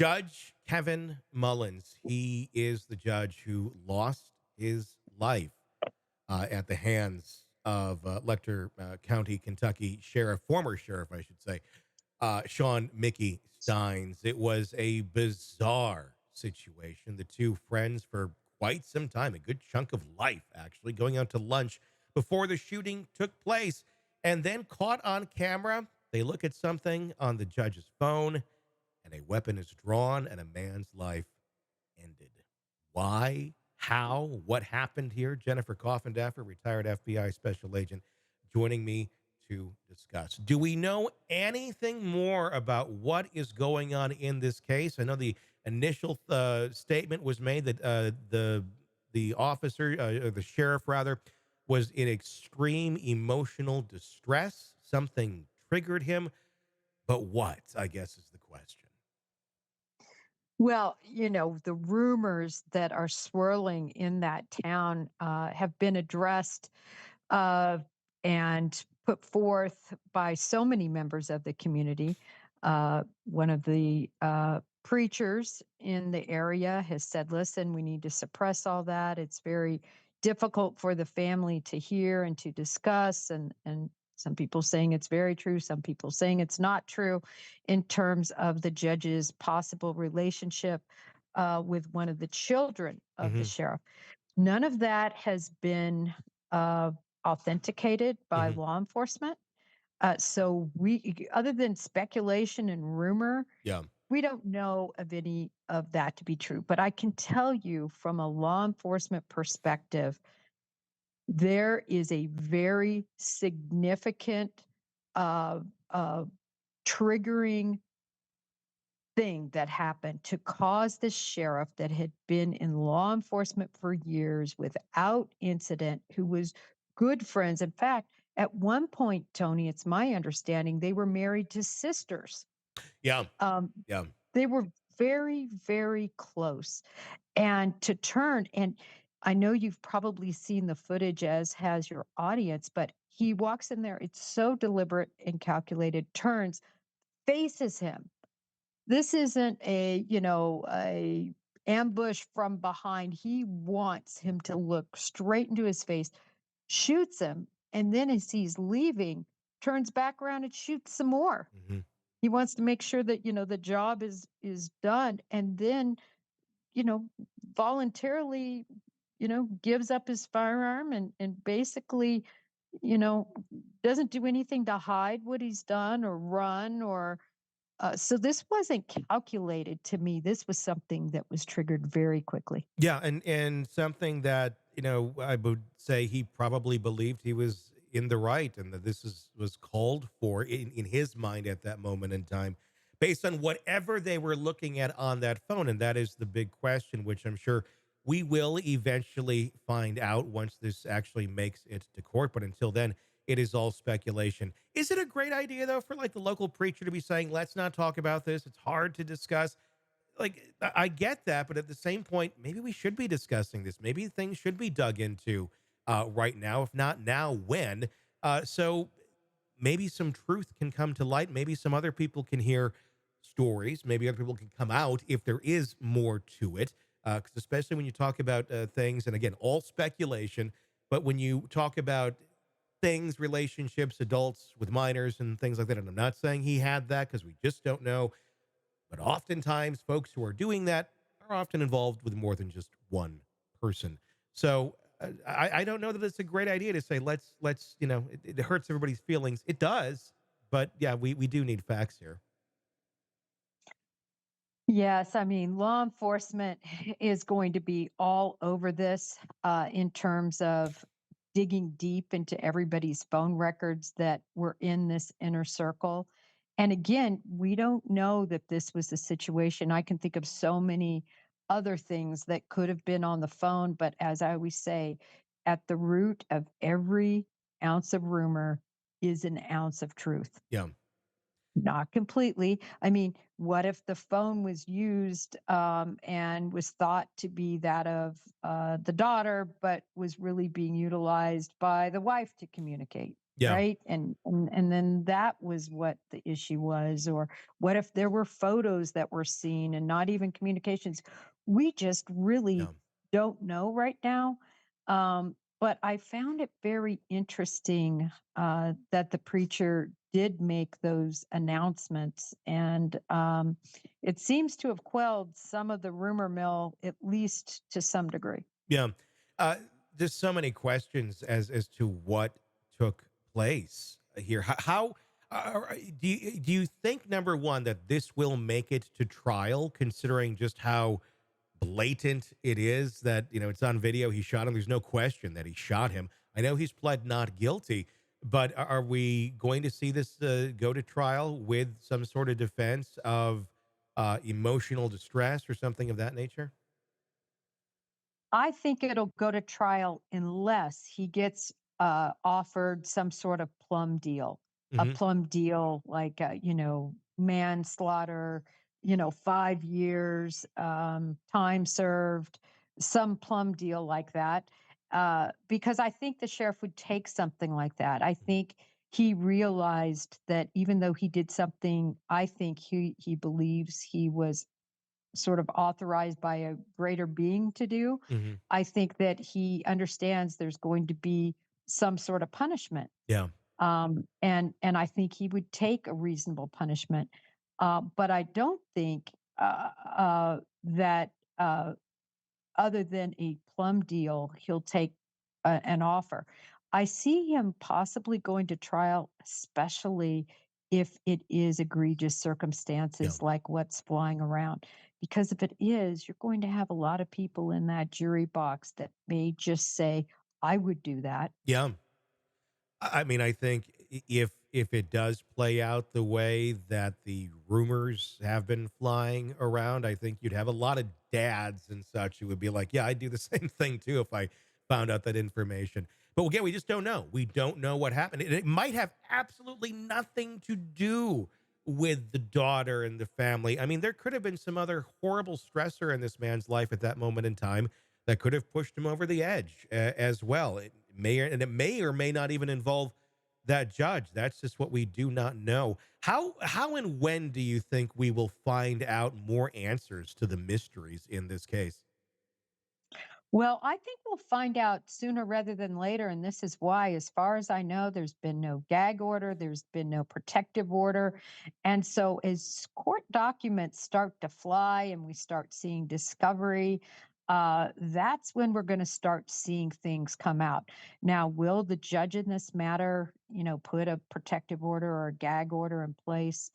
Judge Kevin Mullins, he is the judge who lost his life at the hands of Letcher County, Kentucky former sheriff, I should say, Shawn Mickey Stines. It was a bizarre situation. The two friends for quite some time, a good chunk of life, actually, going out to lunch before the shooting took place, and then caught on camera. They look at something on the judge's phone, and a weapon is drawn, and a man's life ended. Why? How? What happened here? Jennifer Coffindaffer, retired FBI special agent, joining me to discuss. Do we know anything more about what is going on in this case? I know the initial statement was made that the officer, or the sheriff rather, was in extreme emotional distress. Something triggered him, but what? I guess is the question. Well, the rumors that are swirling in that town have been addressed uh, and put forth by so many members of the community. One of the preachers in the area has said, listen, we need to suppress all that. It's very difficult for the family to hear and to discuss. And some people saying it's very true, some people saying it's not true in terms of the judge's possible relationship with one of the children of the Hmm. sheriff. None of that has been uh, authenticated by Hmm. law enforcement. So other than speculation and rumor, Yeah. we don't know of any of that to be true. But I can tell you from a law enforcement perspective, there is a very significant uh, uh, triggering thing that happened to cause the sheriff that had been in law enforcement for years without incident, who was good friends. In fact, at one point, Tony, it's my understanding they were married to sisters. Yeah. Um, Yeah. they were very, very close. And to turn, and I know you've probably seen the footage, as has your audience, but he walks in there. It's so deliberate and calculated, turns, faces him. This isn't a ambush from behind. He wants him to look straight into his face, shoots him, and then as he's leaving, turns back around and shoots some more. Hmm. He wants to make sure that, the job is done, and then, you know, voluntarily, gives up his firearm and basically, you know, doesn't do anything to hide what he's done or run or so this wasn't calculated to me. This was something that was triggered very quickly. Yeah, and something that, I would say he probably believed he was in the right, and that was called for in his mind at that moment in time, based on whatever they were looking at on that phone. And that is the big question, which I'm sure we will eventually find out once this actually makes it to court. But until then, it is all speculation. Is it a great idea though for like the local preacher to be saying, let's not talk about this? It's hard to discuss. Like, I get that, but at the same point, maybe we should be discussing this. Maybe things should be dug into right now. If not now, when? So maybe some truth can come to light. Maybe some other people can hear stories. Maybe other people can come out if there is more to it. Because especially when you talk about things, and again, all speculation, but when you talk about things, relationships, adults with minors and things like that, and I'm not saying he had that because we just don't know, but oftentimes, folks who are doing that are often involved with more than just one person. So I don't know that it's a great idea to say let's it hurts everybody's feelings. It does, but yeah, we do need facts here. Yes, I mean, law enforcement is going to be all over this in terms of digging deep into everybody's phone records that were in this inner circle. And again, we don't know that this was the situation. I can think of so many other things that could have been on the phone. But as I always say, at the root of every ounce of rumor is an ounce of truth. Yeah. Not completely. I mean, what if the phone was used and was thought to be that of the daughter, but was really being utilized by the wife to communicate? Yeah. right? And then that was what the issue was. Or what if there were photos that were seen and not even communications? We just really Yeah. don't know right now. But I found it very interesting that the preacher did make those announcements, and it seems to have quelled some of the rumor mill, at least to some degree. Yeah. Uh, there's so many questions as to what took place here. How do you think, number one, that this will make it to trial, considering just how blatant it is that, it's on video, he shot him. There's no question that he shot him. I know he's pled not guilty, but are we going to see this go to trial with some sort of defense of emotional distress or something of that nature? I think it'll go to trial unless he gets offered some sort of plum deal, a Hmm. plum deal like, manslaughter, 5 years, time served, some plum deal like that. Because I think the sheriff would take something like that. I think he realized that even though he did something, I think he believes he was sort of authorized by a greater being to do. Hmm. I think that he understands there's going to be some sort of punishment, Yeah. and I think he would take a reasonable punishment. But I don't think that other than a plum deal, he'll take an offer. I see him possibly going to trial, especially if it is egregious Yeah. circumstances like what's flying around. Because if it is, you're going to have a lot of people in that jury box that may just say, I would do that. Yeah. I mean, I think if it does play out the way that the rumors have been flying around, I think you'd have a lot of dads and such who would be like, "Yeah, I'd do the same thing too if I found out that information." But again, we just don't know. We don't know what happened. It might have absolutely nothing to do with the daughter and the family. I mean, there could have been some other horrible stressor in this man's life at that moment in time that could have pushed him over the edge as well. It may or may not even involve that judge. That's just what we do not know. How and when do you think we will find out more answers to the mysteries in this case? Well, I think we'll find out sooner rather than later. And this is why, as far as I know, there's been no gag order, there's been no protective order. And so, as court documents start to fly and we start seeing discovery, that's when we're going to start seeing things come out. Now, will the judge in this matter, put a protective order or a gag order in place?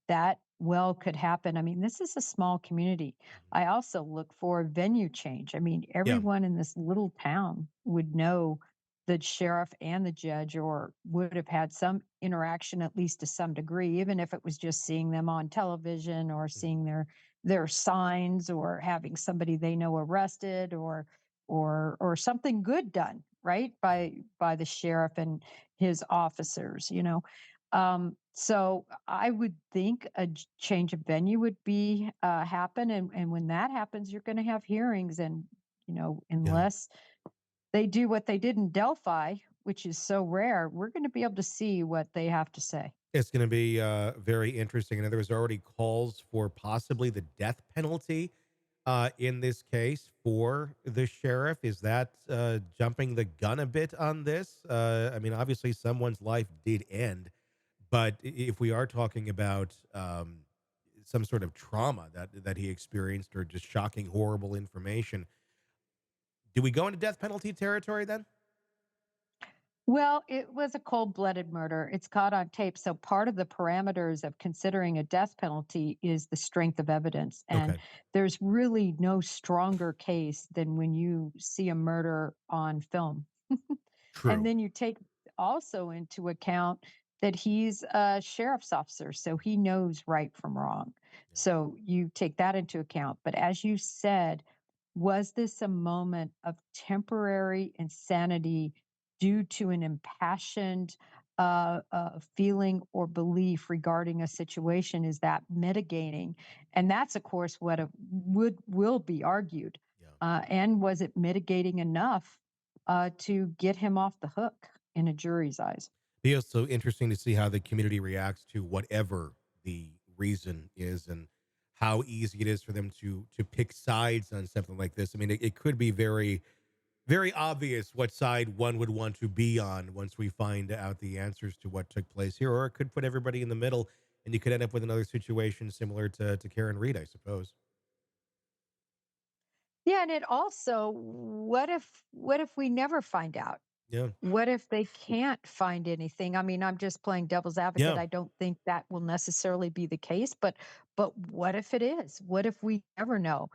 That well could happen. I mean, this is a small community. Mhm. I also look for a venue change. I mean, Yeah. everyone in this little town would know the sheriff and the judge, or would have had some interaction, at least to some degree, even if it was just seeing them on television or Mhm. seeing their signs, or having somebody they know arrested, or something good done, right, Yeah. by the sheriff and his officers. So I would think a change of venue would be happen, and when that happens, you're going to have hearings, and Yeah. unless they do what they did in Delphi, which is so rare, we're going to be able to see what they have to say. It's going to be very interesting. And there was already calls for possibly the death penalty in this case for the sheriff. Is that jumping the gun a bit on this? I mean, obviously, someone's life did end, but if we are talking about some sort of trauma that he experienced, or just shocking, horrible information, do we go into death penalty territory then? Well, it was a cold-blooded murder. It's caught on tape. So part of the parameters of considering a death penalty is the strength of evidence. And Okay, there's really no stronger case than when you see a murder on film. And true. then you take also into account that he's a sheriff's officer, so he knows right from wrong. Yeah. So you take that into account. But as you said, was this a moment of temporary insanity due to an impassioned feeling or belief regarding a situation? Is that mitigating? And that's, of course, what will be argued. Yeah. And was it mitigating enough to get him off the hook in a jury's eyes? Be also interesting to see how the community reacts to whatever the reason is, and how easy it is for them to pick sides on something like this. I mean, it could be very obvious what side one would want to be on once we find out the answers to what took place here, or it could put everybody in the middle, and you could end up with another situation similar to Karen Reed, I suppose. Yeah, and it also, what if we never find out? Yeah, What if they can't find anything? I mean, I'm just playing devil's advocate. yeah. I don't think that will necessarily be the case, but what if it is? What if we never know?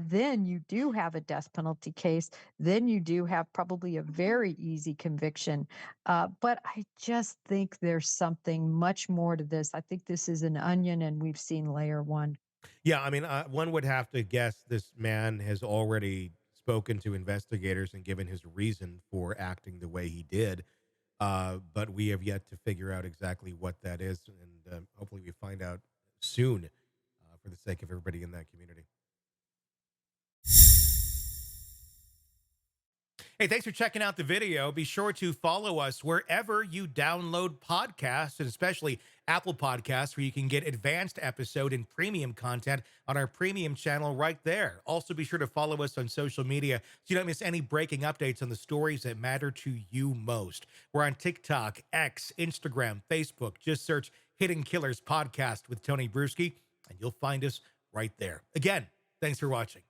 Then you do have a death penalty case. Then you do have probably a very easy conviction. But I just think there's something much more to this. I think this is an onion, and we've seen layer one. Yeah, I mean, one would have to guess this man has already spoken to investigators and given his reason for acting the way he did. But we have yet to figure out exactly what that is, and hopefully we find out soon, for the sake of everybody in that community. Hey, thanks for checking out the video. Be sure to follow us wherever you download podcasts, and especially Apple Podcasts, where you can get advanced episode and premium content on our premium channel right there. Also, be sure to follow us on social media so you don't miss any breaking updates on the stories that matter to you most. We're on TikTok, X, Instagram, Facebook. Just search Hidden Killers Podcast with Tony Bruschi, and you'll find us right there. Again, thanks for watching.